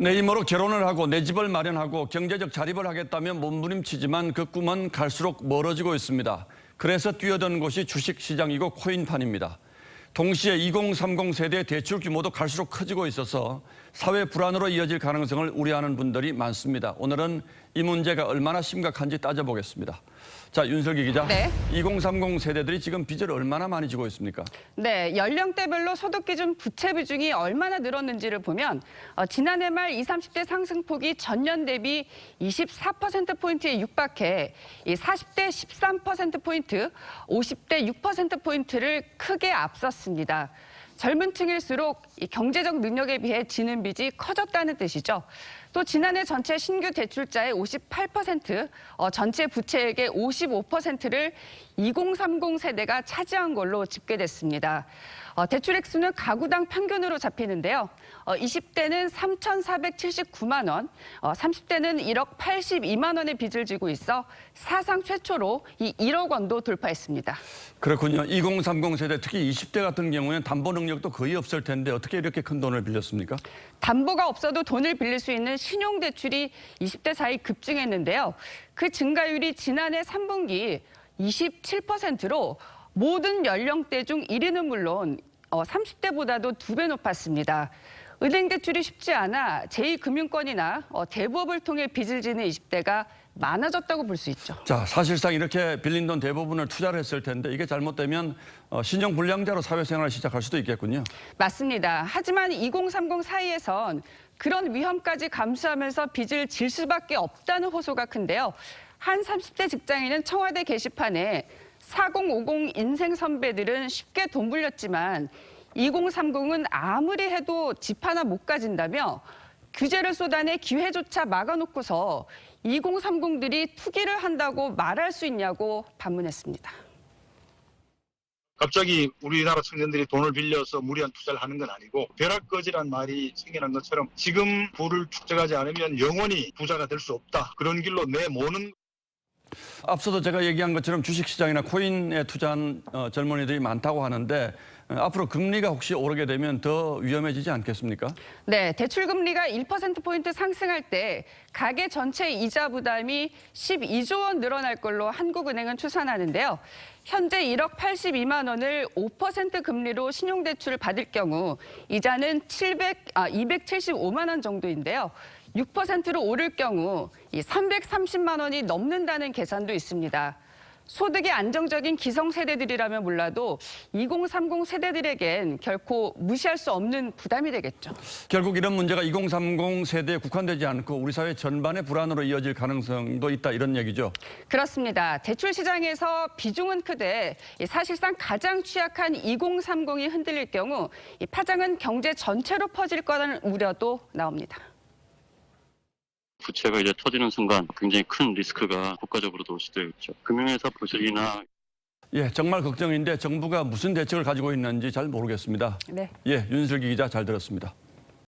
내 힘으로 결혼을 하고 내 집을 마련하고 경제적 자립을 하겠다며 몸부림치지만 그 꿈은 갈수록 멀어지고 있습니다. 그래서 뛰어든 곳이 주식시장이고 코인판입니다. 동시에 2030 세대의 대출 규모도 갈수록 커지고 있어서 사회 불안으로 이어질 가능성을 우려하는 분들이 많습니다. 오늘은 이 문제가 얼마나 심각한지 따져보겠습니다. 자, 윤석기 기자. 네. 2030 세대들이 지금 빚을 얼마나 많이 지고 있습니까? 네, 연령대별로 소득기준 부채 비중이 얼마나 늘었는지를 보면 지난해 말 20, 30대 상승폭이 전년 대비 24%포인트에 육박해 40대 13%포인트, 50대 6%포인트를 크게 앞섰습니다. 젊은 층일수록 경제적 능력에 비해 지는 빚이 커졌다는 뜻이죠. 또 지난해 전체 신규 대출자의 58%, 전체 부채액의 55%를 2030 세대가 차지한 걸로 집계됐습니다. 대출 액수는 가구당 평균으로 잡히는데요. 20대는 3,479만 원, 30대는 1억 82만 원의 빚을 지고 있어 사상 최초로 이 1억 원도 돌파했습니다. 그렇군요. 2030 세대, 특히 20대 같은 경우에는 담보 능력도 거의 없을 텐데 어떻게 이렇게 큰 돈을 빌렸습니까? 담보가 없어도 돈을 빌릴 수 있는 신용대출이 20대 사이 급증했는데요. 그 증가율이 지난해 3분기 27%로 모든 연령대 중 1위는 물론 30대보다도 2배 높았습니다. 은행 대출이 쉽지 않아 제2금융권이나 대부업을 통해 빚을 지는 20대가 많아졌다고 볼 수 있죠. 자, 사실상 이렇게 빌린 돈 대부분을 투자를 했을 텐데 이게 잘못되면 신용불량자로 사회생활을 시작할 수도 있겠군요. 맞습니다. 하지만 2030 사이에선 그런 위험까지 감수하면서 빚을 질 수밖에 없다는 호소가 큰데요. 한 30대 직장인은 청와대 게시판에 4050 인생 선배들은 쉽게 돈 불렸지만 2030은 아무리 해도 집 하나 못 가진다며 규제를 쏟아내 기회조차 막아놓고서 2030들이 투기를 한다고 말할 수 있냐고 반문했습니다. 갑자기 우리나라 청년들이 돈을 빌려서 무리한 투자를 하는 건 아니고 벼락거지란 말이 생겨난 것처럼 지금 부를 축적하지 않으면 영원히 부자가 될 수 없다. 그런 길로 내모는. 앞서도 제가 얘기한 것처럼 주식시장이나 코인에 투자한 젊은이들이 많다고 하는데 앞으로 금리가 혹시 오르게 되면 더 위험해지지 않겠습니까? 네, 대출금리가 1%포인트 상승할 때 가계 전체 이자 부담이 12조 원 늘어날 걸로 한국은행은 추산하는데요. 현재 1억 82만 원을 5% 금리로 신용대출을 받을 경우 이자는 275만 원 정도인데요. 6%로 오를 경우 330만 원이 넘는다는 계산도 있습니다. 소득이 안정적인 기성세대들이라면 몰라도 2030 세대들에겐 결코 무시할 수 없는 부담이 되겠죠. 결국 이런 문제가 2030 세대에 국한되지 않고 우리 사회 전반의 불안으로 이어질 가능성도 있다, 이런 얘기죠. 그렇습니다. 대출 시장에서 비중은 크되 사실상 가장 취약한 2030이 흔들릴 경우 이 파장은 경제 전체로 퍼질 거라는 우려도 나옵니다. 부채가 이제 터지는 순간 굉장히 큰 리스크가 국가적으로도 시도되어 있죠. 금융회사 부실이나. 예, 정말 걱정인데 정부가 무슨 대책을 가지고 있는지 잘 모르겠습니다. 네. 예, 윤슬기 기자 잘 들었습니다.